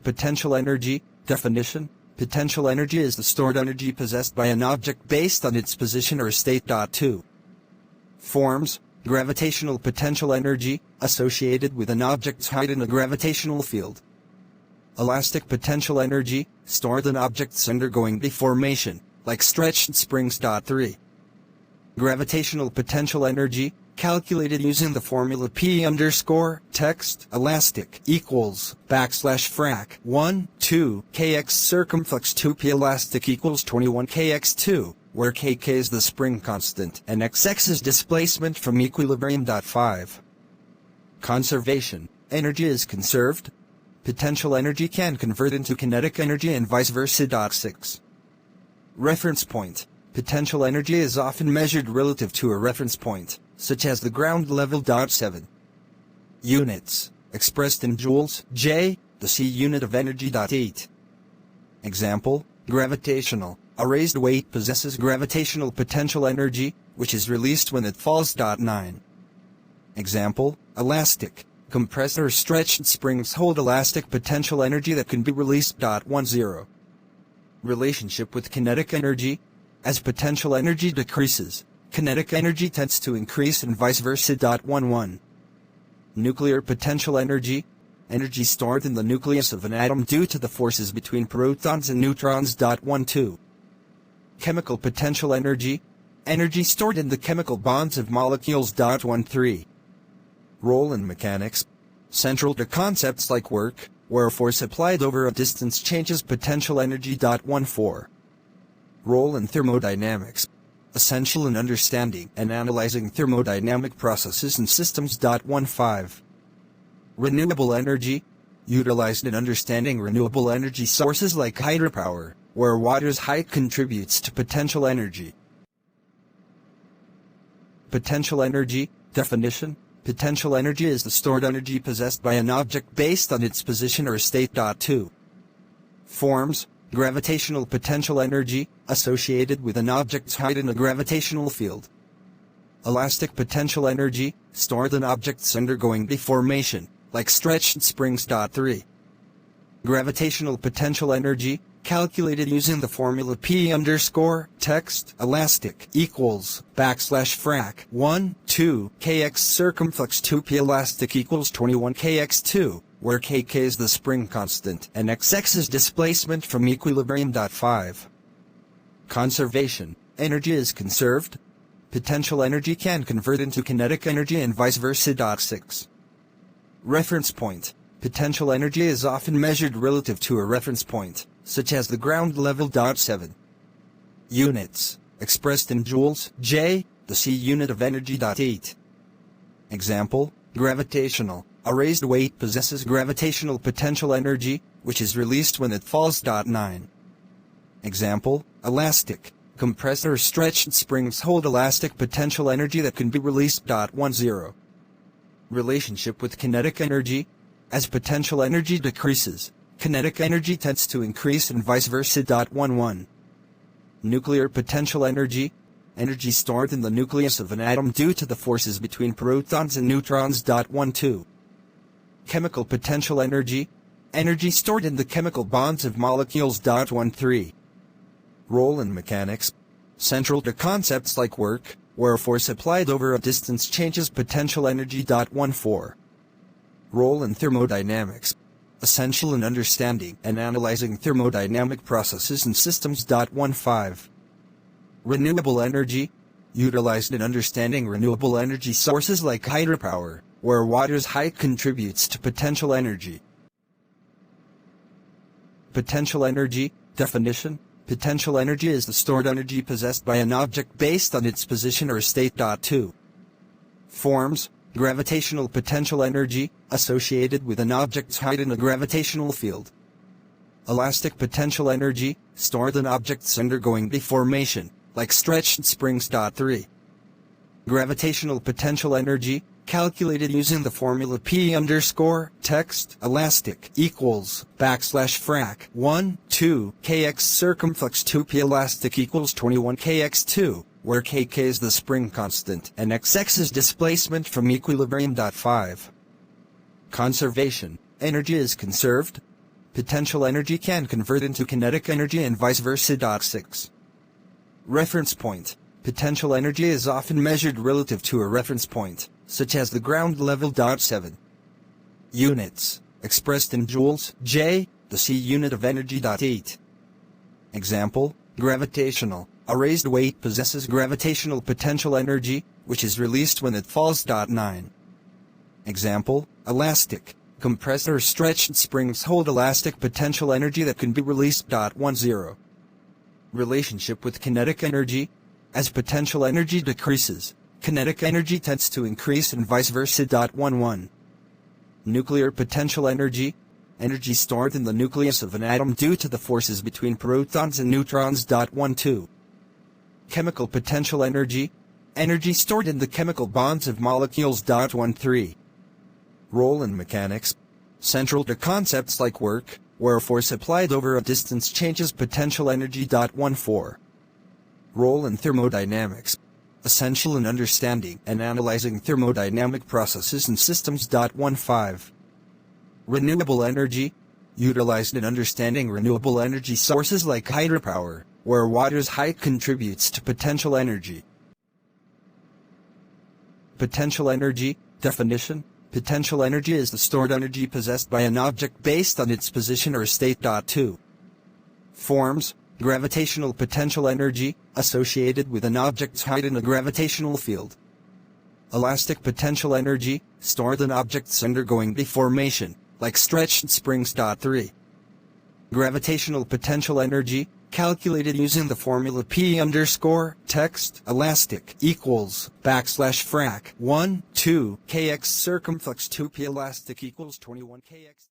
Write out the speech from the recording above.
Potential energy, definition. Potential energy is the stored energy possessed by an object based on its position or state. 2. Forms. Gravitational potential energy, associated with an object's height in a gravitational field. Elastic potential energy, stored in objects undergoing deformation, like stretched springs. 3. Gravitational potential energy, calculated using the formula P_text elastic equals \frac 1 2 kx circumflex 2p elastic equals 21 kx2, where kk is the spring constant and xx is displacement from equilibrium. 5. Conservation. Energy is conserved. Potential energy can convert into kinetic energy and vice versa. 6. Reference point. Potential energy is often measured relative to a reference point, such as the ground level. 7. Units. Expressed in joules, J, the C unit of energy. 8. Example, gravitational. A raised weight possesses gravitational potential energy, which is released when it falls. 9. Example, elastic. Compressed or stretched springs hold elastic potential energy that can be released. 10. Relationship with kinetic energy. As potential energy decreases, kinetic energy tends to increase and vice versa. 11. Nuclear potential energy. Energy stored in the nucleus of an atom due to the forces between protons and neutrons. 12. Chemical potential energy. Energy stored in the chemical bonds of molecules. 13. Role in mechanics. Central to concepts like work, where force applied over a distance changes potential energy. 14. Role in thermodynamics. Essential in understanding and analyzing thermodynamic processes and systems. 15. Renewable energy. Utilized in understanding renewable energy sources like hydropower, where water's height contributes to potential energy. Potential energy, definition. Potential energy is the stored energy possessed by an object based on its position or state. 2. Forms. Gravitational potential energy, associated with an object's height in a gravitational field. Elastic potential energy, stored in objects undergoing deformation, like stretched springs. 3. Gravitational potential energy, calculated using the formula P_text elastic equals \frac 1 2 kx circumflex 2p elastic equals 21 kx2, where kk is the spring constant and xx is displacement from equilibrium. 5. Conservation. Energy is conserved. Potential energy can convert into kinetic energy and vice versa. 6. Reference point. Potential energy is often measured relative to a reference point, such as the ground level. 7. Units. Expressed in joules, J, the C unit of energy. 8. Example, gravitational. A raised weight possesses gravitational potential energy, which is released when it falls. 9. Example, elastic. Compressed or stretched springs hold elastic potential energy that can be released. 10. Relationship with kinetic energy. As potential energy decreases, kinetic energy tends to increase and vice versa. 11. Nuclear potential energy. Energy stored in the nucleus of an atom due to the forces between protons and neutrons. 12. Chemical potential energy. Energy stored in the chemical bonds of molecules. 13. Role in mechanics. Central to concepts like work, where force applied over a distance changes potential energy. 14. Role in thermodynamics. Essential in understanding and analyzing thermodynamic processes and systems. 15. Renewable energy. Utilized in understanding renewable energy sources like hydropower, where water's height contributes to potential energy. Potential energy, definition. Potential energy is the stored energy possessed by an object based on its position or state. 2. Forms. Gravitational potential energy, associated with an object's height in a gravitational field. Elastic potential energy, stored in objects undergoing deformation, like stretched springs. 3. Gravitational potential energy, calculated using the formula P_text elastic equals \frac 1 2 kx circumflex 2p elastic equals 21 kx2, where kk is the spring constant and xx is displacement from equilibrium. 5. Conservation. Energy is conserved. potential energy can convert into kinetic energy and vice versa. 6. Reference point. Potential energy is often measured relative to a reference point, such as the ground level. 7. Units, expressed in joules, J, the C unit of energy. 8. Example, gravitational. A raised weight possesses gravitational potential energy, which is released when it falls. 9. Example, elastic. Compressed or stretched springs hold elastic potential energy that can be released. 10. Relationship with kinetic energy. As potential energy decreases, kinetic energy tends to increase and vice versa. 11. Nuclear potential energy. Energy stored in the nucleus of an atom due to the forces between protons and neutrons. 12. Chemical potential energy. Energy stored in the chemical bonds of molecules. 13. Role in mechanics. Central to concepts like work, where a force applied over a distance changes potential energy. 14. Role in thermodynamics. Essential in understanding and analyzing thermodynamic processes and systems. 15. Renewable energy. Utilized in understanding renewable energy sources like hydropower, where water's height contributes to potential energy. Potential energy, definition. Potential energy is the stored energy possessed by an object based on its position or state. 2. Forms. Gravitational potential energy, associated with an object's height in a gravitational field. Elastic potential energy, stored in objects undergoing deformation, like stretched springs. 3. Gravitational potential energy, calculated using the formula P_text elastic equals \frac 1 2 kx circumflex 2 p elastic equals 21 kx.